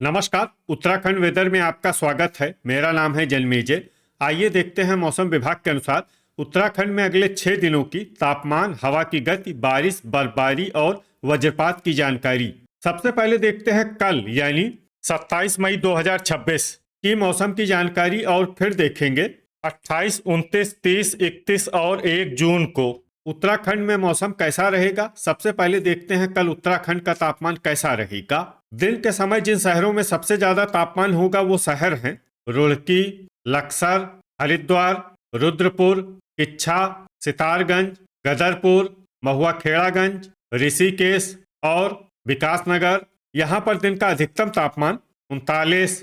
नमस्कार। उत्तराखंड वेदर में आपका स्वागत है। मेरा नाम है जन्मेजय। आइए देखते हैं मौसम विभाग के अनुसार उत्तराखंड में अगले 6 दिनों की तापमान, हवा की गति, बारिश, बर्फबारी और वज्रपात की जानकारी। सबसे पहले देखते हैं कल यानी 27 मई 2026 की मौसम की जानकारी और फिर देखेंगे 28, 29, 30, 31 और 1 जून को उत्तराखंड में मौसम कैसा रहेगा। सबसे पहले देखते हैं कल उत्तराखंड का तापमान कैसा रहेगा। दिन के समय जिन शहरों में सबसे ज्यादा तापमान होगा वो शहर हैं रुड़की, लक्सर, हरिद्वार, रुद्रपुर, किच्छा, सितारगंज, गदरपुर, महुआ खेड़ागंज, ऋषिकेश और विकासनगर। यहाँ पर दिन का अधिकतम तापमान 39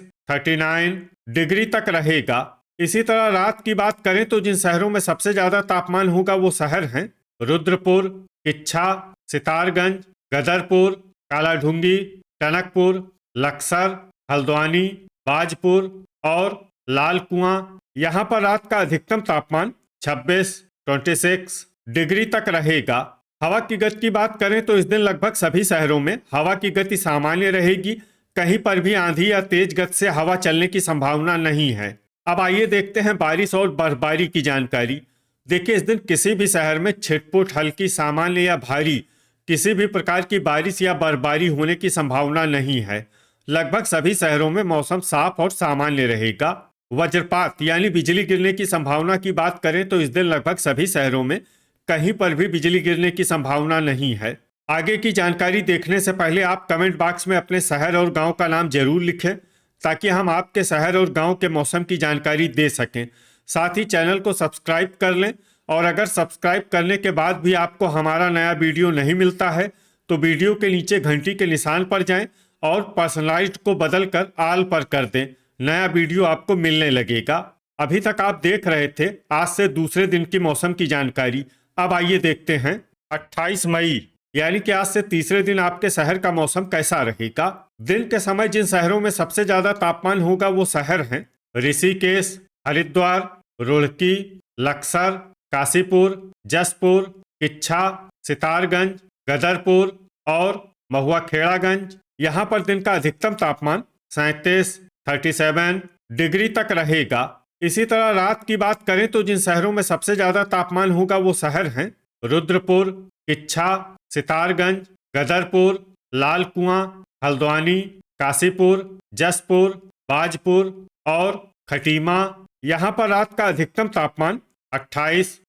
डिग्री तक रहेगा। इसी तरह रात की बात करें तो जिन शहरों में सबसे ज्यादा तापमान होगा वो शहर हैं रुद्रपुर, किच्छा, सितारगंज, गदरपुर, कालाढूंगी, टनकपुर, लक्सर, हल्द्वानी, बाजपुर और लाल कुआं। यहाँ पर रात का अधिकतम तापमान 26 डिग्री तक रहेगा। हवा की गति की बात करें तो इस दिन लगभग सभी शहरों में हवा की गति सामान्य रहेगी। कहीं पर भी आंधी या तेज गति से हवा चलने की संभावना नहीं है। अब आइए देखते हैं बारिश और बर्फबारी की जानकारी। देखिए, इस दिन किसी भी शहर में छिटपुट, हल्की, सामान्य या भारी किसी भी प्रकार की बारिश या बर्फबारी होने की संभावना नहीं है। लगभग सभी शहरों में मौसम साफ और सामान्य रहेगा। वज्रपात यानी बिजली गिरने की संभावना की बात करें तो इस दिन लगभग सभी शहरों में कहीं पर भी बिजली गिरने की संभावना नहीं है। आगे की जानकारी देखने से पहले आप कमेंट बॉक्स में अपने शहर और गांव का नाम जरूर लिखें ताकि हम आपके शहर और गांव के मौसम की जानकारी दे सकें। साथ ही चैनल को सब्सक्राइब कर लें और अगर सब्सक्राइब करने के बाद भी आपको हमारा नया वीडियो नहीं मिलता है तो वीडियो के नीचे घंटी के निशान पर जाएं और पर्सनलाइज्ड को बदलकर ऑल पर कर दें। नया वीडियो आपको मिलने लगेगा। अभी तक आप देख रहे थे आज से दूसरे दिन की मौसम की जानकारी। अब आइए देखते हैं 28 मई यानी कि आज से तीसरे दिन आपके शहर का मौसम कैसा रहेगा। दिन के समय जिन शहरों में सबसे ज्यादा तापमान होगा वो शहर हैं ऋषिकेश, हरिद्वार, रुड़की, लक्सर, काशीपुर, जसपुर, किच्छा, सितारगंज, गदरपुर और महुआ खेड़ागंज। यहाँ पर दिन का अधिकतम तापमान 37 डिग्री तक रहेगा। इसी तरह रात की बात करें तो जिन शहरों में सबसे ज्यादा तापमान होगा वो शहर हैं रुद्रपुर, किच्छा, सितारगंज, गदरपुर, लाल कुआं, हल्द्वानी, काशीपुर, जसपुर, बाजपुर और खटीमा। यहाँ पर रात का अधिकतम तापमान 28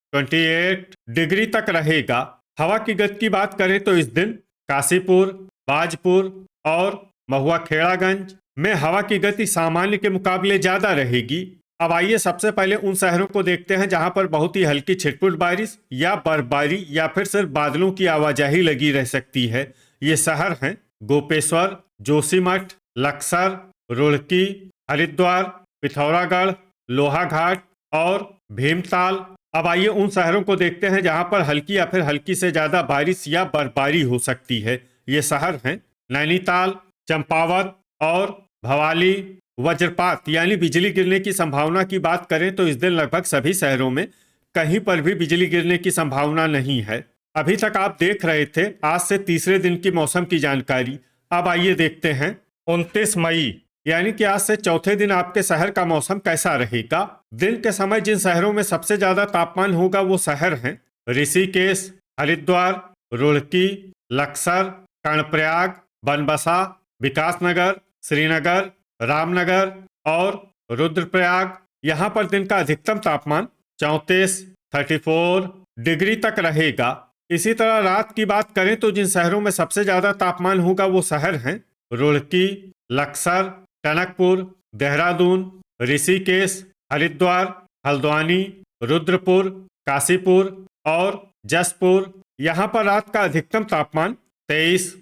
डिग्री तक रहेगा। हवा की गति की बात करें तो इस दिन काशीपुर, बाजपुर और महुआ खेड़ागंज में हवा की गति सामान्य के मुकाबले ज्यादा रहेगी। अब आइए सबसे पहले उन शहरों को देखते हैं जहां पर बहुत ही हल्की छिटपुट बारिश या बर्फबारी या फिर सिर्फ बादलों की आवाजाही लगी रह सकती है। ये शहर हैं गोपेश्वर, जोशीमठ, लक्सर, रुड़की, हरिद्वार, पिथौरागढ़, लोहाघाट और भीमताल। अब आइए उन शहरों को देखते हैं जहां पर हल्की या फिर हल्की से ज्यादा बारिश या बर्फबारी हो सकती है। ये शहर हैं नैनीताल, चंपावत और भवाली। वज्रपात यानी बिजली गिरने की संभावना की बात करें तो इस दिन लगभग सभी शहरों में कहीं पर भी बिजली गिरने की संभावना नहीं है। अभी तक आप देख रहे थे आज से तीसरे दिन की मौसम की जानकारी। अब आइए देखते हैं 29 मई यानी कि आज से चौथे दिन आपके शहर का मौसम कैसा रहेगा। दिन के समय जिन शहरों में सबसे ज्यादा तापमान होगा वो शहर हैं ऋषिकेश, हरिद्वार, रुड़की, लक्सर, कर्णप्रयाग, बनबसा, विकासनगर, श्रीनगर, रामनगर और रुद्रप्रयाग। यहाँ पर दिन का अधिकतम तापमान 34 डिग्री तक रहेगा। इसी तरह रात की बात करें तो जिन शहरों में सबसे ज्यादा तापमान होगा वो शहर हैं रुड़की, लक्सर, टनकपुर, देहरादून, ऋषिकेश, हरिद्वार, हल्द्वानी, रुद्रपुर, काशीपुर और जसपुर। यहाँ पर रात का अधिकतम तापमान 23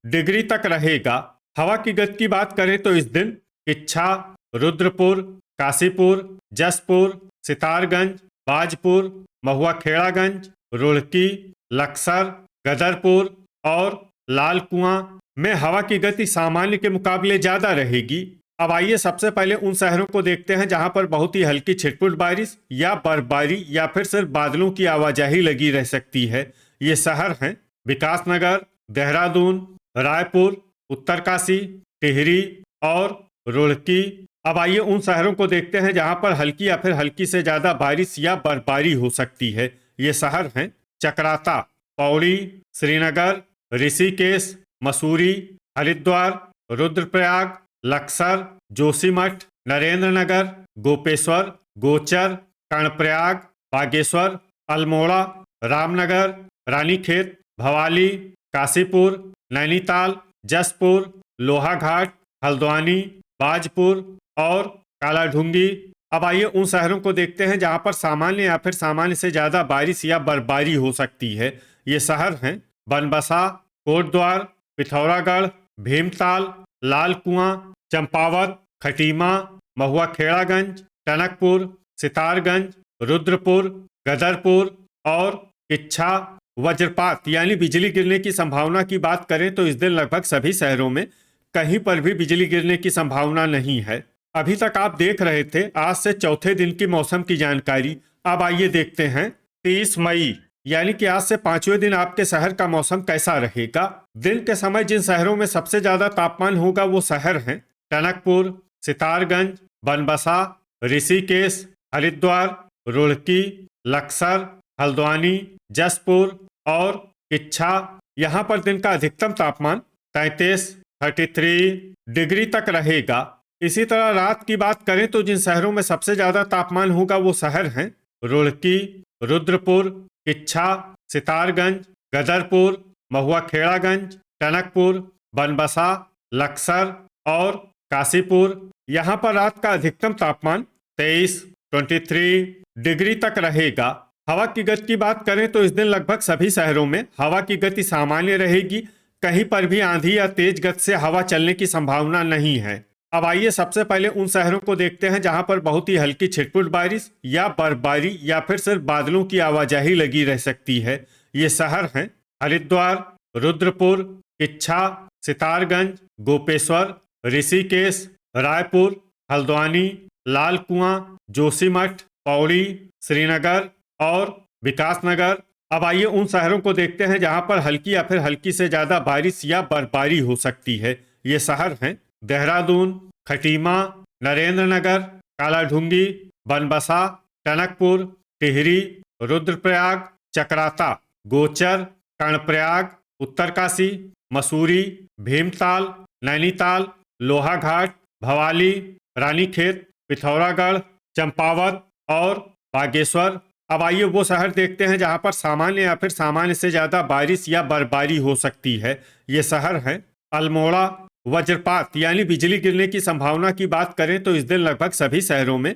डिग्री तक रहेगा। हवा की गति की बात करें तो इस दिन किच्छा, रुद्रपुर, काशीपुर, जसपुर, सितारगंज, बाजपुर, महुआ खेड़ागंज, रुड़की, लक्सर, गदरपुर और लाल कुआं में हवा की गति सामान्य के मुकाबले ज्यादा रहेगी। अब आइए सबसे पहले उन शहरों को देखते हैं जहां पर बहुत ही हल्की छिटपुट बारिश या बर्फबारी या फिर सिर्फ बादलों की आवाजाही लगी रह सकती है। ये शहर हैं विकासनगर, देहरादून, रायपुर, उत्तरकाशी, टिहरी और रुड़की। अब आइए उन शहरों को देखते हैं जहां पर हल्की या फिर हल्की से ज्यादा बारिश या बर्फबारी हो सकती है। ये शहर हैं चक्राता, पौड़ी, श्रीनगर, ऋषिकेश, मसूरी, हरिद्वार, रुद्रप्रयाग, लक्सर, जोशीमठ, नरेंद्र नगर, गोपेश्वर, गोचर, कर्णप्रयाग, बागेश्वर, अल्मोड़ा, रामनगर, रानीखेत, भवाली, काशीपुर, नैनीताल, जसपुर, लोहाघाट, हल्द्वानी, बाजपुर और कालाढूंगी। अब आइए उन शहरों को देखते हैं जहां पर सामान्य या फिर सामान्य से ज्यादा बारिश या बर्फबारी हो सकती है। ये शहर हैं बनबसा, कोटद्वार, पिथौरागढ़, भीमताल, लाल कुआं, चंपावत, खटीमा, महुआखेड़ागंज, टनकपुर, सितारगंज, रुद्रपुर, गदरपुर और इच्छा। वज्रपात यानी बिजली गिरने की संभावना की बात करें तो इस दिन लगभग सभी शहरों में कहीं पर भी बिजली गिरने की संभावना नहीं है। अभी तक आप देख रहे थे आज से चौथे दिन की मौसम की जानकारी। अब आइए देखते हैं 30 मई यानी कि आज से 5वें दिन आपके शहर का मौसम कैसा रहेगा। दिन के समय जिन शहरों में सबसे ज्यादा तापमान होगा वो शहर हैं टनकपुर, सितारगंज, बनबसा, ऋषिकेश, हरिद्वार, रुड़की, लक्सर, हल्द्वानी, जसपुर और इच्छा। यहाँ पर दिन का अधिकतम तापमान 33 डिग्री तक रहेगा। इसी तरह रात की बात करें तो जिन शहरों में सबसे ज्यादा तापमान होगा वो शहर हैं रुड़की, रुद्रपुर, इच्छा, सितारगंज, गदरपुर, महुआखेड़ागंज, टनकपुर, बनबसा, लक्सर और काशीपुर। यहाँ पर रात का अधिकतम तापमान 23 डिग्री तक रहेगा। हवा की गति की बात करें तो इस दिन लगभग सभी शहरों में हवा की गति सामान्य रहेगी। कहीं पर भी आंधी या तेज गति से हवा चलने की संभावना नहीं है। अब आइए सबसे पहले उन शहरों को देखते हैं जहां पर बहुत ही हल्की छिटपुट बारिश या बर्फबारी या फिर सिर्फ बादलों की आवाजाही लगी रह सकती है। ये शहर हैं हरिद्वार, रुद्रपुर, इच्छा, सितारगंज, गोपेश्वर, ऋषिकेश, रायपुर, हल्द्वानी, लाल कुआं, जोशीमठ, पौड़ी, श्रीनगर और विकासनगर। अब आइए उन शहरों को देखते हैं जहां पर हल्की या फिर हल्की से ज्यादा बारिश या बर्फबारी हो सकती है। ये शहर हैं देहरादून, खटीमा, नरेंद्र नगर, कालाढूंगी, बनबसा, टनकपुर, टिहरी, रुद्रप्रयाग, चक्राता, गोचर, कर्णप्रयाग, उत्तरकाशी, मसूरी, भीमताल, नैनीताल, लोहाघाट, भवाली, रानीखेत, पिथौरागढ़, चंपावत और बागेश्वर। अब आइए वो शहर देखते हैं जहां पर सामान्य या फिर सामान्य से ज्यादा बारिश या बर्फबारी हो सकती है। ये शहर हैं अल्मोड़ा। वज्रपात यानी बिजली गिरने की संभावना की बात करें तो इस दिन लगभग सभी शहरों में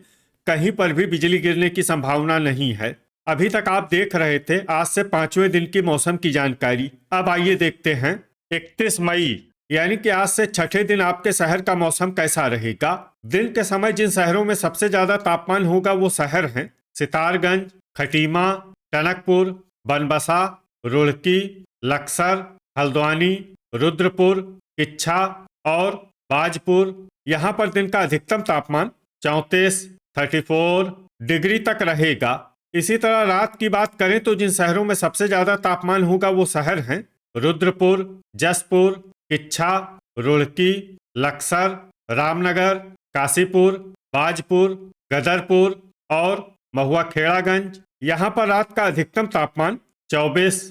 कहीं पर भी बिजली गिरने की संभावना नहीं है। अभी तक आप देख रहे थे आज से 5वें दिन की मौसम की जानकारी। अब आइए देखते हैं 31 मई यानी कि आज से छठे दिन आपके शहर का मौसम कैसा रहेगा। दिन के समय जिन शहरों में सबसे ज्यादा तापमान होगा वो शहर हैं सितारगंज, खटीमा, टनकपुर, बनबसा, रुड़की, लक्सर, हल्द्वानी, रुद्रपुर, इच्छा और बाजपुर। यहाँ पर दिन का अधिकतम तापमान 34 डिग्री तक रहेगा। इसी तरह रात की बात करें तो जिन शहरों में सबसे ज्यादा तापमान होगा वो शहर हैं रुद्रपुर, जसपुर, इच्छा, रुड़की, लक्सर, रामनगर, काशीपुर, बाजपुर, गदरपुर और महुआखेड़ागंज। यहाँ पर रात का अधिकतम तापमान 24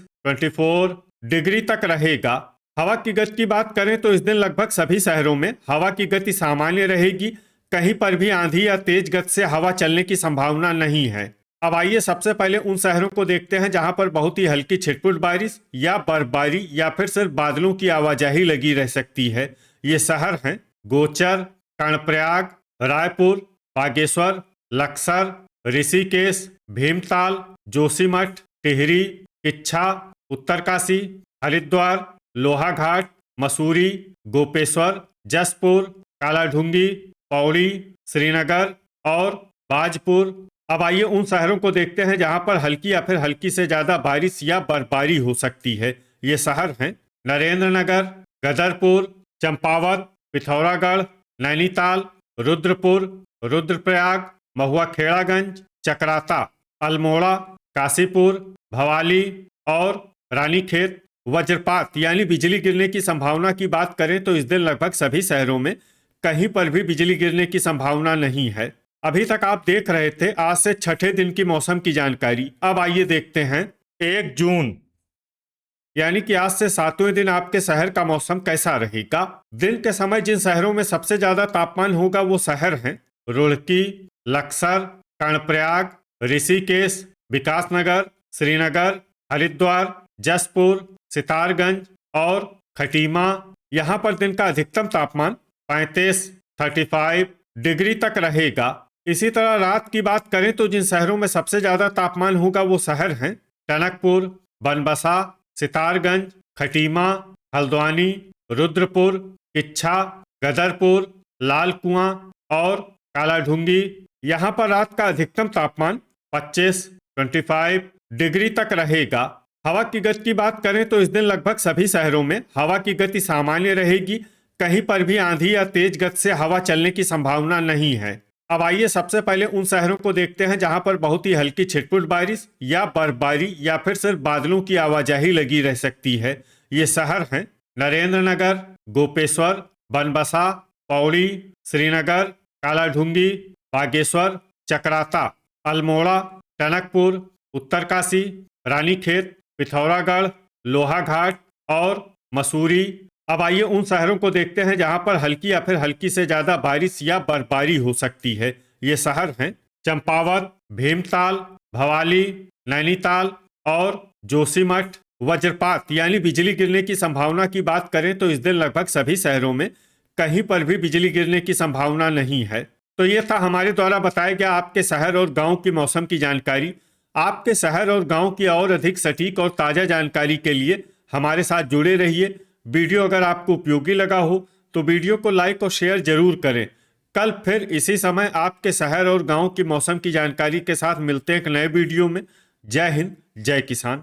डिग्री तक रहेगा। हवा की गति की बात करें तो इस दिन लगभग सभी शहरों में हवा की गति सामान्य रहेगी। कहीं पर भी आंधी या तेज गति से हवा चलने की संभावना नहीं है। अब आइए सबसे पहले उन शहरों को देखते हैं जहां पर बहुत ही हल्की छिटपुट बारिश या बर्फबारी या फिर सिर्फ बादलों की आवाजाही लगी रह सकती है। ये शहर हैं गोचर, कर्णप्रयाग, रायपुर, बागेश्वर, लक्सर, ऋषिकेश, भीमताल, जोशीमठ, टिहरी, इच्छा, उत्तरकाशी, हरिद्वार, लोहाघाट, मसूरी, गोपेश्वर, जसपुर, कालाढूंगी, पौड़ी, श्रीनगर और बाजपुर। अब आइए उन शहरों को देखते हैं जहां पर हल्की या फिर हल्की से ज्यादा बारिश या बर्फबारी हो सकती है। ये शहर हैं नरेंद्र नगर, गदरपुर, चंपावत, पिथौरागढ़, नैनीताल, रुद्रपुर, रुद्रप्रयाग, महुआखेड़ागंज, चक्राता, अल्मोड़ा, काशीपुर, भवाली और रानीखेत, वज्रपात यानी बिजली गिरने की संभावना की बात करें तो इस दिन लगभग सभी शहरों में कहीं पर भी बिजली गिरने की संभावना नहीं है। अभी तक आप देख रहे थे आज से छठे दिन की मौसम की जानकारी। अब आइए देखते हैं 1 जून यानी कि आज से 7वें दिन आपके शहर का मौसम कैसा रहेगा। दिन के समय जिन शहरों में सबसे ज्यादा तापमान होगा वो शहर हैं रुड़की, लक्सर, कर्णप्रयाग, ऋषिकेश, विकासनगर, श्रीनगर, हरिद्वार, जसपुर, सितारगंज और खटीमा। यहाँ पर दिन का अधिकतम तापमान 35 डिग्री तक रहेगा। इसी तरह रात की बात करें तो जिन शहरों में सबसे ज्यादा तापमान होगा वो शहर हैं टनकपुर, बनबसा, सितारगंज, खटीमा, हल्द्वानी, रुद्रपुर, किच्छा, गदरपुर, लाल कुआं और कालाढूंगी। यहाँ पर रात का अधिकतम तापमान 25 डिग्री तक रहेगा। हवा की गति की बात करें तो इस दिन लगभग सभी शहरों में हवा की गति सामान्य रहेगी। कहीं पर भी आंधी या तेज गति से हवा चलने की संभावना नहीं है। अब आइए सबसे पहले उन शहरों को देखते हैं जहां पर बहुत ही हल्की छिटपुट बारिश या बर्फबारी या फिर सिर्फ बादलों की आवाजाही लगी रह सकती है। ये शहर हैं नरेंद्रनगर, गोपेश्वर, बनबसा, पौड़ी, श्रीनगर, कालाढूंगी, बागेश्वर, चकराता, अल्मोड़ा, टनकपुर, उत्तरकाशी, रानीखेत, पिथौरागढ़, लोहाघाट और मसूरी। अब आइए उन शहरों को देखते हैं जहां पर हल्की या फिर हल्की से ज्यादा बारिश या बर्फबारी हो सकती है। ये शहर हैं चंपावत, भीमताल, भवाली, नैनीताल और जोशीमठ। वज्रपात यानी बिजली गिरने की संभावना की बात करें तो इस दिन लगभग सभी शहरों में कहीं पर भी बिजली गिरने की संभावना नहीं है। तो ये था हमारे द्वारा बताया गया आपके शहर और गांव की मौसम की जानकारी। आपके शहर और गांव की और अधिक सटीक और ताज़ा जानकारी के लिए हमारे साथ जुड़े रहिए। वीडियो अगर आपको उपयोगी लगा हो तो वीडियो को लाइक और शेयर जरूर करें। कल फिर इसी समय आपके शहर और गांव की मौसम की जानकारी के साथ मिलते हैं एक नए वीडियो में। जय हिंद, जय किसान।